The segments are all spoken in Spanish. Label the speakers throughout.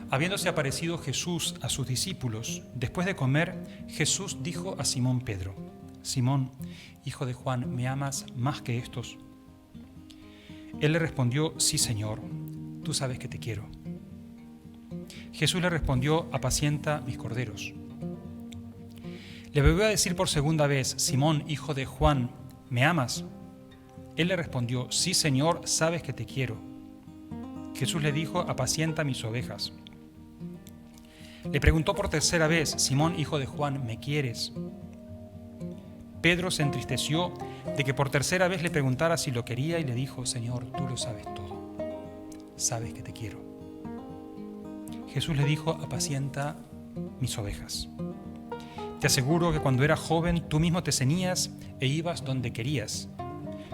Speaker 1: Habiéndose aparecido Jesús a sus discípulos, después de comer, Jesús dijo a Simón Pedro: Simón, hijo de Juan, ¿me amas más que estos? Él le respondió: Sí, Señor, tú sabes que te quiero. Jesús le respondió: Apacienta mis corderos. Le volvió a decir por segunda vez: Simón, hijo de Juan, ¿me amas? Él le respondió: Sí, Señor, sabes que te quiero. Jesús le dijo: Apacienta mis ovejas. Le preguntó por tercera vez: Simón, hijo de Juan, ¿me quieres? Pedro se entristeció de que por tercera vez le preguntara si lo quería y le dijo: Señor, tú lo sabes todo. Sabes que te quiero. Jesús le dijo: Apacienta mis ovejas. Te aseguro que cuando eras joven tú mismo te ceñías e ibas donde querías.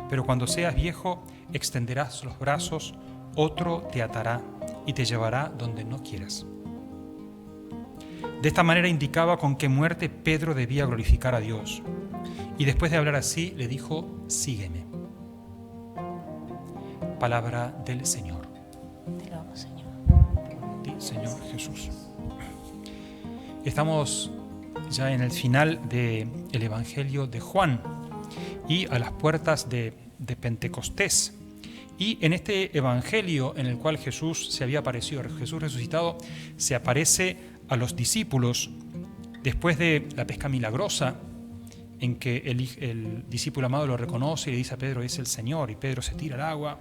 Speaker 1: Pero cuando seas viejo extenderás los brazos, otro te atará y te llevará donde no quieras. De esta manera indicaba con qué muerte Pedro debía glorificar a Dios. Y después de hablar así, le dijo: Sígueme. Palabra del Señor.
Speaker 2: Te lo amo, Señor.
Speaker 1: Por ti, Señor Jesús. Estamos ya en el final del Evangelio de Juan y a las puertas de Pentecostés. Y en este Evangelio en el cual Jesús se había aparecido, Jesús resucitado, se aparece a los discípulos después de la pesca milagrosa, en que el discípulo amado lo reconoce y le dice a Pedro: es el Señor, y Pedro se tira al agua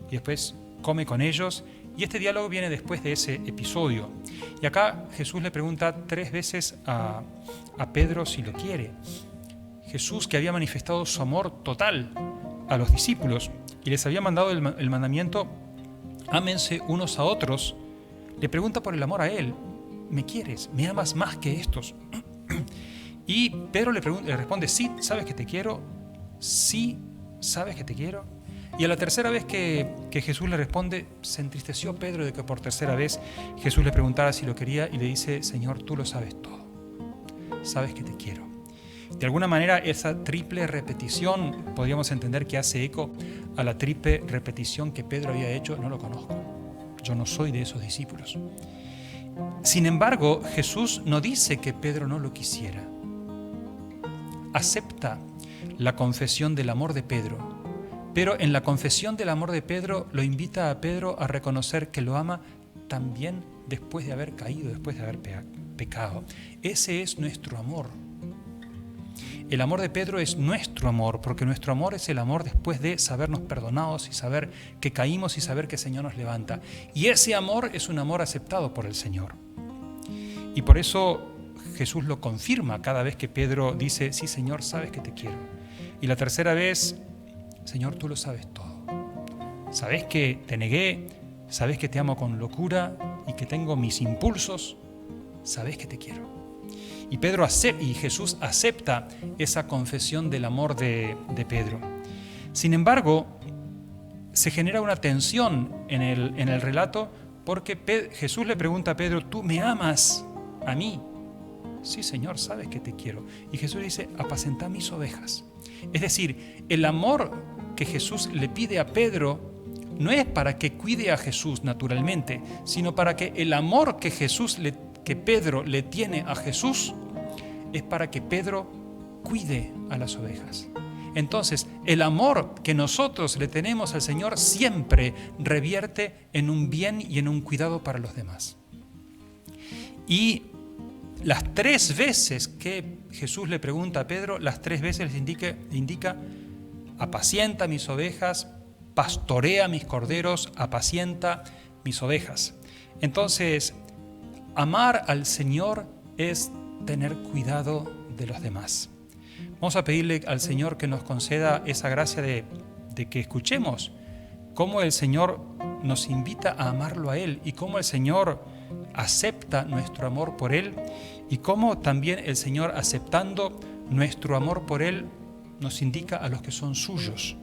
Speaker 1: y después come con ellos. Y este diálogo viene después de ese episodio. Y acá Jesús le pregunta 3 veces a Pedro si lo quiere. Jesús, que había manifestado su amor total a los discípulos y les había mandado el mandamiento: ámense unos a otros, le pregunta por el amor a él: ¿me quieres? ¿Me amas más que estos? Y Pedro le responde: sí, sabes que te quiero. Sí, sabes que te quiero. Y a la tercera vez que Jesús le responde, se entristeció Pedro de que por tercera vez Jesús le preguntara si lo quería y le dice: Señor, tú lo sabes todo. Sabes que te quiero. De alguna manera, esa triple repetición podríamos entender que hace eco a la triple repetición que Pedro había hecho: no lo conozco, yo no soy de esos discípulos. Sin embargo, Jesús no dice que Pedro no lo quisiera. Acepta la confesión del amor de Pedro, pero en la confesión del amor de Pedro lo invita a Pedro a reconocer que lo ama también después de haber caído, después de haber pecado. Ese es nuestro amor. El amor de Pedro es nuestro amor, porque nuestro amor es el amor después de sabernos perdonados y saber que caímos y saber que el Señor nos levanta. Y ese amor es un amor aceptado por el Señor. Y por eso Jesús lo confirma cada vez que Pedro dice: sí, Señor, sabes que te quiero. Y la tercera vez: Señor, tú lo sabes todo. Sabes que te negué, sabes que te amo con locura y que tengo mis impulsos. Sabes que te quiero. Y Jesús acepta esa confesión del amor de Pedro. Sin embargo, se genera una tensión en el relato, porque Jesús le pregunta a Pedro: ¿tú me amas a mí? Sí, Señor, sabes que te quiero. Y Jesús dice: apacentá mis ovejas. Es decir, el amor que Jesús le pide a Pedro no es para que cuide a Jesús naturalmente, sino para que el amor que Pedro le tiene a Jesús es para que Pedro cuide a las ovejas. Entonces, el amor que nosotros le tenemos al Señor siempre revierte en un bien y en un cuidado para los demás. Y las 3 veces que Jesús le pregunta a Pedro, las 3 veces le indica: apacienta mis ovejas, pastorea mis corderos, apacienta mis ovejas. Entonces, amar al Señor es tener cuidado de los demás. Vamos a pedirle al Señor que nos conceda esa gracia de que escuchemos cómo el Señor nos invita a amarlo a Él y cómo el Señor acepta nuestro amor por Él y cómo también el Señor, aceptando nuestro amor por Él, nos indica a los que son suyos.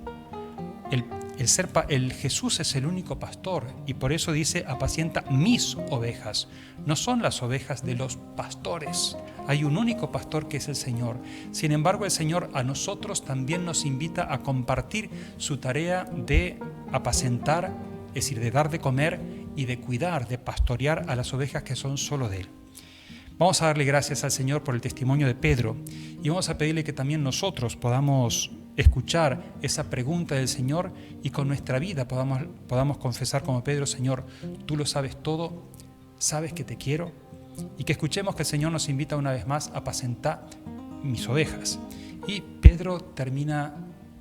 Speaker 1: El Jesús es el único pastor y por eso dice: apacienta mis ovejas. No son las ovejas de los pastores. Hay un único pastor que es el Señor. Sin embargo, el Señor a nosotros también nos invita a compartir su tarea de apacentar, es decir, de dar de comer y de cuidar, de pastorear a las ovejas que son solo de Él. Vamos a darle gracias al Señor por el testimonio de Pedro y vamos a pedirle que también nosotros podamos escuchar esa pregunta del Señor y con nuestra vida podamos confesar como Pedro: Señor, tú lo sabes todo, sabes que te quiero, y que escuchemos que el Señor nos invita una vez más a apacentar mis ovejas. Y Pedro termina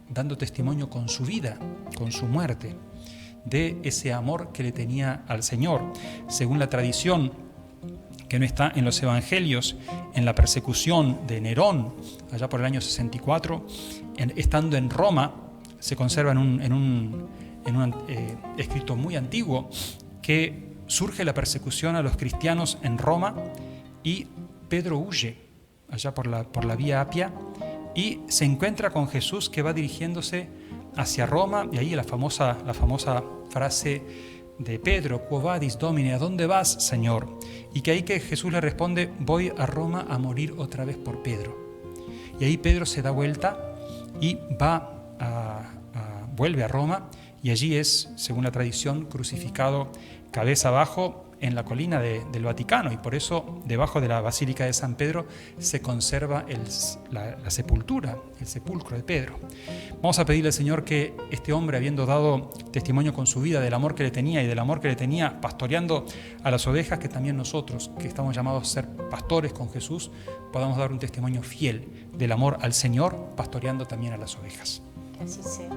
Speaker 1: dando testimonio con su vida, con su muerte, de ese amor que le tenía al Señor. Según la tradición que no está en los evangelios, en la persecución de Nerón, allá por el año 64, estando en Roma, se conserva en un escrito muy antiguo que surge la persecución a los cristianos en Roma y Pedro huye allá por la vía Apia y se encuentra con Jesús, que va dirigiéndose hacia Roma, y ahí la famosa frase de Pedro: Quo vadis, Domine, ¿a dónde vas, Señor? Y que ahí que Jesús le responde: voy a Roma a morir otra vez por Pedro. Y ahí Pedro se da vuelta y vuelve a Roma, y allí es, según la tradición, crucificado cabeza abajo en la colina del Vaticano, y por eso debajo de la Basílica de San Pedro se conserva la sepultura, el sepulcro de Pedro. Vamos a pedirle al Señor que este hombre, habiendo dado testimonio con su vida del amor que le tenía y del amor que le tenía pastoreando a las ovejas, que también nosotros, que estamos llamados a ser pastores con Jesús, podamos dar un testimonio fiel del amor al Señor, pastoreando también a las ovejas.
Speaker 2: Que así sea.